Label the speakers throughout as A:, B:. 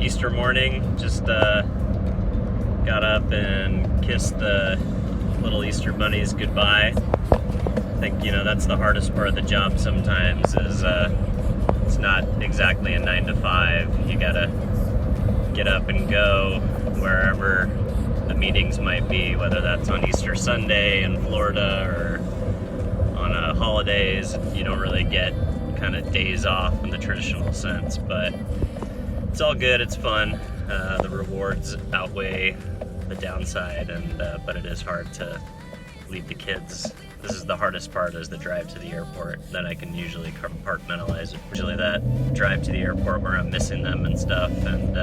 A: Easter morning. Just got up and kissed the little Easter bunnies goodbye. I think, that's the hardest part of the job sometimes is it's not exactly a 9 to 5. You gotta get up and go wherever the meetings might be, whether that's on Easter Sunday in Florida or on holidays. You don't really get kind of days off in the traditional sense, but it's all good, it's fun. The rewards outweigh the downside, but it is hard to leave the kids. This is the hardest part, is the drive to the airport. That I can usually compartmentalize. Usually that drive to the airport where I'm missing them and stuff, and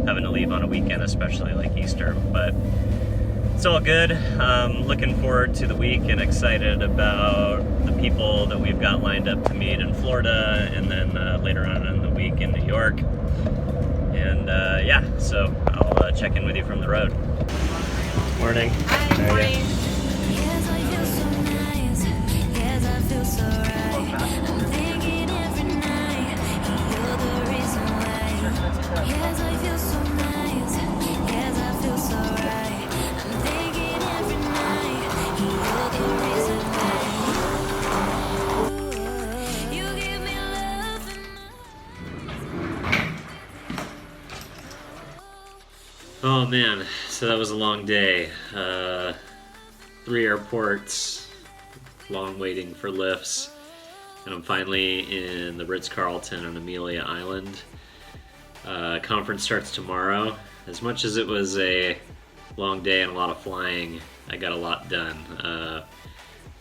A: having to leave on a weekend, especially like Easter. But it's all good. Looking forward to the week and excited about the people that we've got lined up to meet in Florida, and then later on in the week in New York. And yeah, so I'll check in with you from the road. Morning.
B: Hi,
A: How are you?
B: morning. Yes, I feel so nice. Yes, I feel so right. I'm thinking every night, you're the reason why. Yes, I feel so nice. Yes, I feel so right. I'm thinking every night, you're the reason why. You give me love and
A: Oh man, so that was a long day. 3 airports, long waiting for lifts, and I'm finally in the Ritz-Carlton on Amelia Island. Conference starts tomorrow. As much as it was a long day and a lot of flying, I got a lot done. I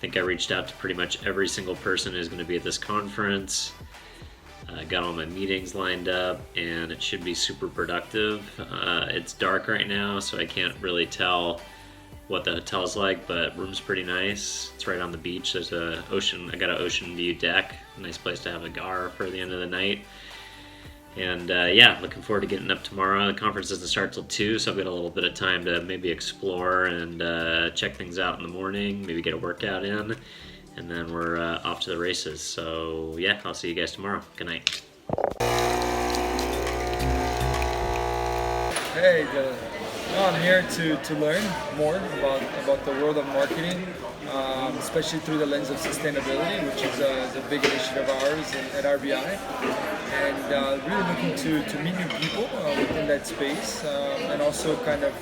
A: think I reached out to pretty much every single person who's going to be at this conference. I got all my meetings lined up, and it should be super productive. It's dark right now, so I can't really tell what the hotel's like, but room's pretty nice. It's right on the beach. There's a ocean. I got an ocean view deck. Nice place to have a gar for the end of the night. And yeah, looking forward to getting up tomorrow. The conference doesn't start till 2, so I've got a little bit of time to maybe explore and check things out in the morning, maybe get a workout in, and then we're off to the races. So yeah, I'll see you guys tomorrow. Good night.
C: Hey, I'm here to learn more about the world of marketing, especially through the lens of sustainability, which is a big initiative of ours at RBI, and really looking to meet new people within that space, and also kind of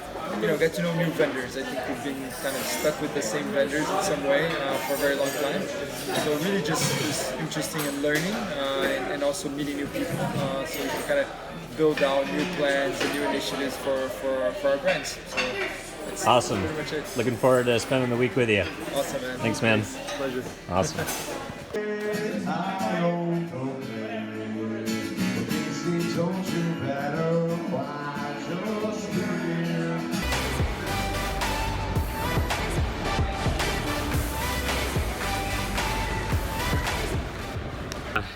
C: get to know new vendors. I think we've been kind of stuck with the same vendors in some way for a very long time. So really just interesting in learning and also meeting new people, so we can kind of build out new plans and new initiatives for our brands. So that's
A: Awesome.
C: pretty much it.
A: Looking forward to spending the week with you.
C: Awesome, man.
A: Thanks, man.
C: Pleasure.
A: Awesome.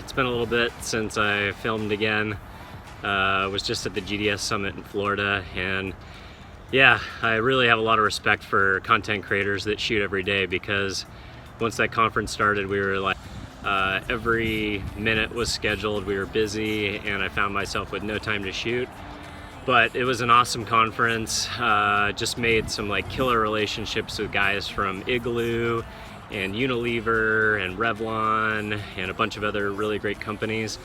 A: It's been a little bit since I filmed again. Was just at the GDS Summit in Florida, and yeah, I really have a lot of respect for content creators that shoot every day, because once that conference started, we were like, every minute was scheduled, we were busy, and I found myself with no time to shoot. But it was an awesome conference. Just made some like killer relationships with guys from Igloo and Unilever and Revlon and a bunch of other really great companies.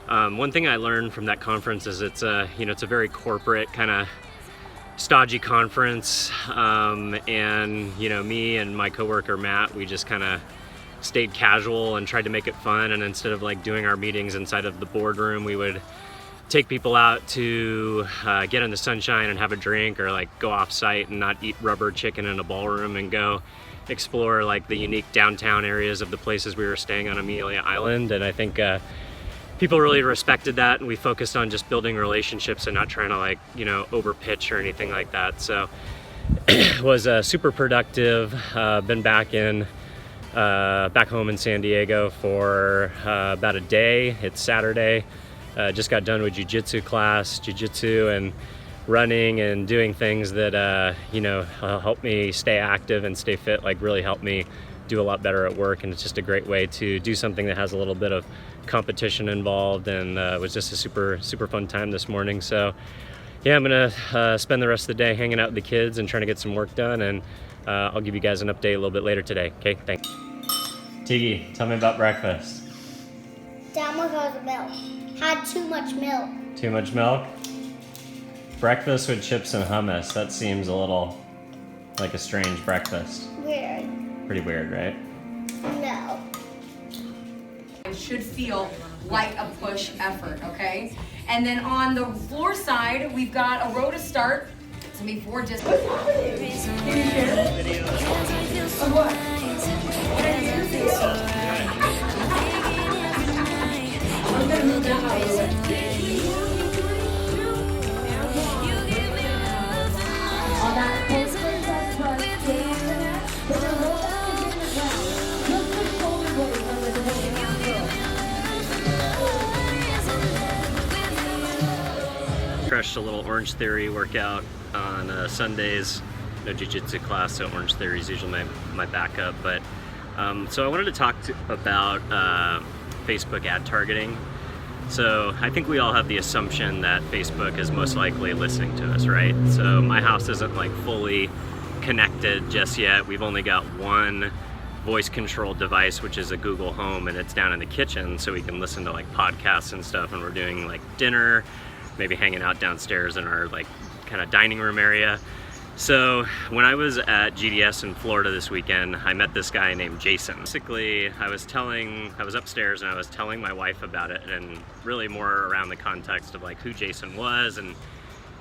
A: One thing I learned from that conference is it's a very corporate kind of stodgy conference, and me and my coworker Matt, we just kind of stayed casual and tried to make it fun. And instead of like doing our meetings inside of the boardroom, we would take people out to get in the sunshine and have a drink, or like go off site and not eat rubber chicken in a ballroom and go explore like the unique downtown areas of the places we were staying on Amelia Island. And I think people really respected that, and we focused on just building relationships and not trying to like over pitch or anything like that. So it was super productive. Been back home in San Diego for about a day. It's Saturday. Just got done with jujitsu and running and doing things that help me stay active and stay fit, like really help me do a lot better at work, and it's just a great way to do something that has a little bit of competition involved, and it was just a super fun time this morning. So yeah, I'm gonna spend the rest of the day hanging out with the kids and trying to get some work done, and I'll give you guys an update a little bit later today. Okay, thanks. Tiggy, tell me about breakfast.
D: Down with all the milk. Had too much milk.
A: Too much milk? Breakfast with chips and hummus. That seems a little like a strange breakfast.
D: Weird.
A: Pretty weird, right?
D: No.
E: It should feel like a push effort, okay? And then on the floor side, we've got a row to start. It's gonna be 4 discs. What's happening? Can you share it? Of what? I'm gonna move that out of the way. On that poster that trust, with a roll in the ground. Look the shoulder blades under the holding.
A: Crushed a little Orange Theory workout on Sundays. No jiu-jitsu class, so Orange Theory is usually my backup. But so I wanted to talk about Facebook ad targeting. So I think we all have the assumption that Facebook is most likely listening to us, right? So my house isn't like fully connected just yet. We've only got one voice controlled device, which is a Google Home, and it's down in the kitchen, so we can listen to like podcasts and stuff, and we're doing like dinner, maybe hanging out downstairs in our like kind of dining room area. So when I was at GDS in Florida this weekend, I met this guy named Jason. Basically, I was upstairs and I was telling my wife about it, and really more around the context of like who Jason was. And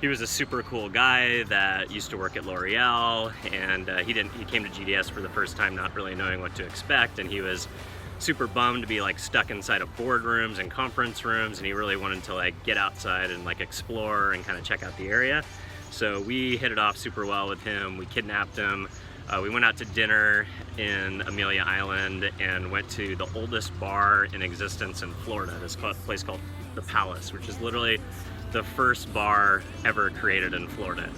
A: he was a super cool guy that used to work at L'Oreal, and he came to GDS for the first time not really knowing what to expect, and he was super bummed to be like stuck inside of boardrooms and conference rooms, and he really wanted to like get outside and like explore and kind of check out the area. So we hit it off super well with him. We kidnapped him. We went out to dinner in Amelia Island and went to the oldest bar in existence in Florida, this place called The Palace, which is literally the first bar ever created in Florida.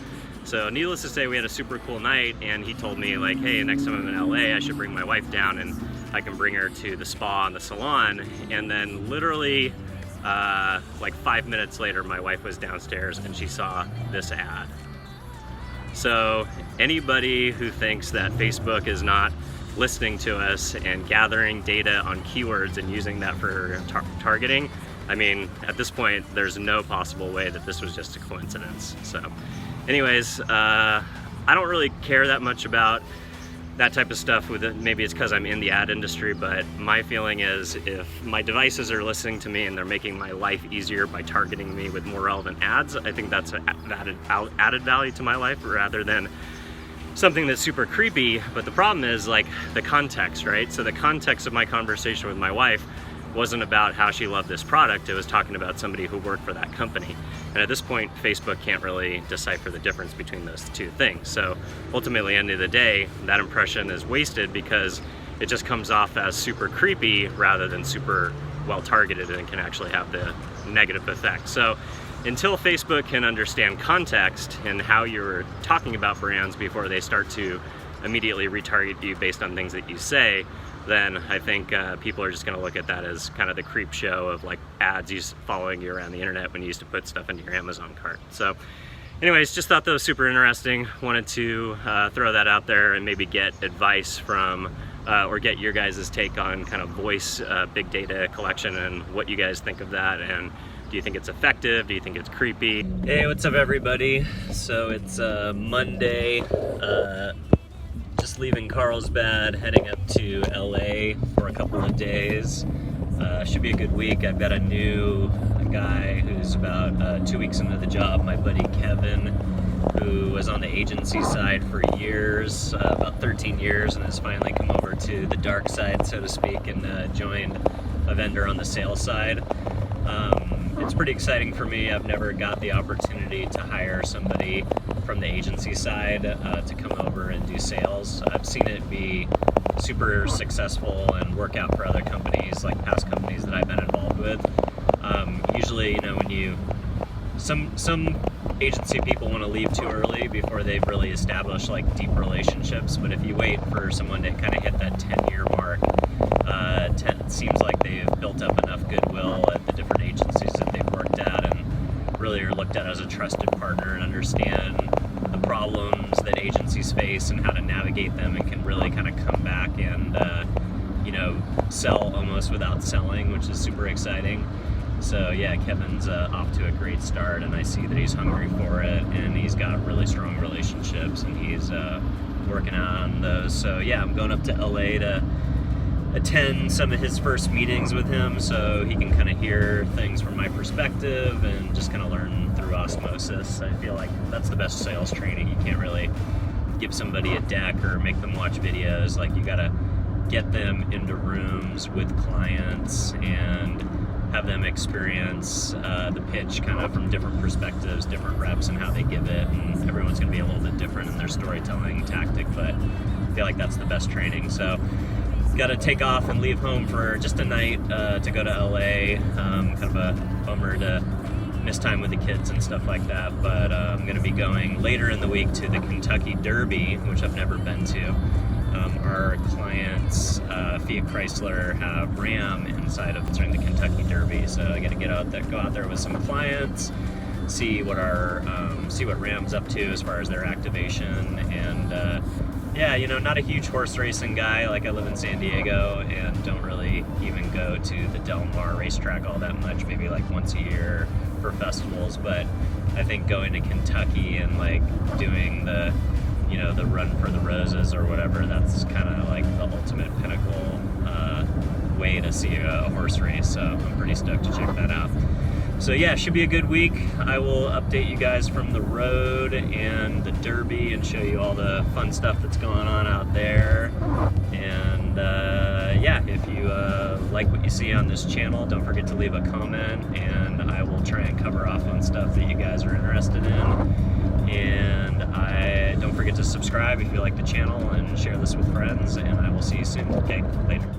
A: So needless to say, we had a super cool night, and he told me like, hey, next time I'm in LA, I should bring my wife down and I can bring her to the spa and the salon. And then literally like 5 minutes later, my wife was downstairs and she saw this ad. So anybody who thinks that Facebook is not listening to us and gathering data on keywords and using that for targeting, I mean, at this point, there's no possible way that this was just a coincidence. So anyways, I don't really care that much about that type of stuff with it. Maybe it's because I'm in the ad industry, but my feeling is if my devices are listening to me and they're making my life easier by targeting me with more relevant ads, I think that's an added value to my life rather than something that's super creepy. But the problem is like the context, right? So the context of my conversation with my wife wasn't about how she loved this product. It was talking about somebody who worked for that company. And at this point, Facebook can't really decipher the difference between those two things. So ultimately, at the end of the day, that impression is wasted because it just comes off as super creepy rather than super well targeted, and it can actually have the negative effect. So until Facebook can understand context and how you're talking about brands before they start to immediately retarget you based on things that you say, then I think people are just going to look at that as kind of the creep show of like ads following you around the internet when you used to put stuff into your Amazon cart. So anyways, just thought that was super interesting. Wanted to throw that out there and maybe get advice from or get your guys' take on kind of voice big data collection and what you guys think of that. And do you think it's effective? Do you think it's creepy? Hey, what's up everybody? So it's Monday. Just leaving Carlsbad, heading up to LA for a couple of days. Should be a good week. I've got a new guy who's about 2 weeks into the job, my buddy Kevin, who was on the agency side for years, about 13 years, and has finally come over to the dark side, so to speak, and joined a vendor on the sales side. It's pretty exciting for me. I've never got the opportunity to hire somebody from the agency side to come over and do sales. I've seen it be super successful and work out for other companies, like past companies that I've been involved with. Usually, you know, when some agency people want to leave too early before they've really established like deep relationships, but if you wait for someone to kind of hit that 10-year mark, it seems like they've built up enough goodwill at the different agencies that they've worked at and really are looked at as a trusted partner and understand the problems that agencies face and how to navigate them, and can really kind of come back and sell almost without selling, which is super exciting. So yeah, Kevin's off to a great start, and I see that he's hungry for it, and he's got really strong relationships, and he's working on those. So yeah, I'm going up to LA to attend some of his first meetings with him, so he can kind of hear things from my perspective and just kind of learn through osmosis. I feel like that's the best sales training. You can't really give somebody a deck or make them watch videos. Like, you gotta get them into rooms with clients and have them experience the pitch kind of from different perspectives, different reps and how they give it, and everyone's gonna be a little bit different in their storytelling tactic, but I feel like that's the best training. So got to take off and leave home for just a night to go to LA. Kind of a bummer to miss time with the kids and stuff like that, but I'm going to be going later in the week to the Kentucky Derby, which I've never been to. Our clients, Fiat Chrysler, have Ram inside of during the Kentucky Derby, so I got to go out there with some clients, see what Ram's up to as far as their activation, and yeah, not a huge horse racing guy. Like, I live in San Diego and don't really even go to the Del Mar racetrack all that much, maybe like once a year for festivals. But I think going to Kentucky and like doing the Run for the Roses or whatever, that's kind of like the ultimate pinnacle way to see a horse race. So I'm pretty stoked to check that out. So yeah, should be a good week. I will update you guys from the road and the Derby and show you all the fun stuff that's going on out there. And yeah, if you like what you see on this channel, don't forget to leave a comment, and I will try and cover off on stuff that you guys are interested in. And don't forget to subscribe if you like the channel, and share this with friends, and I will see you soon. Okay, later.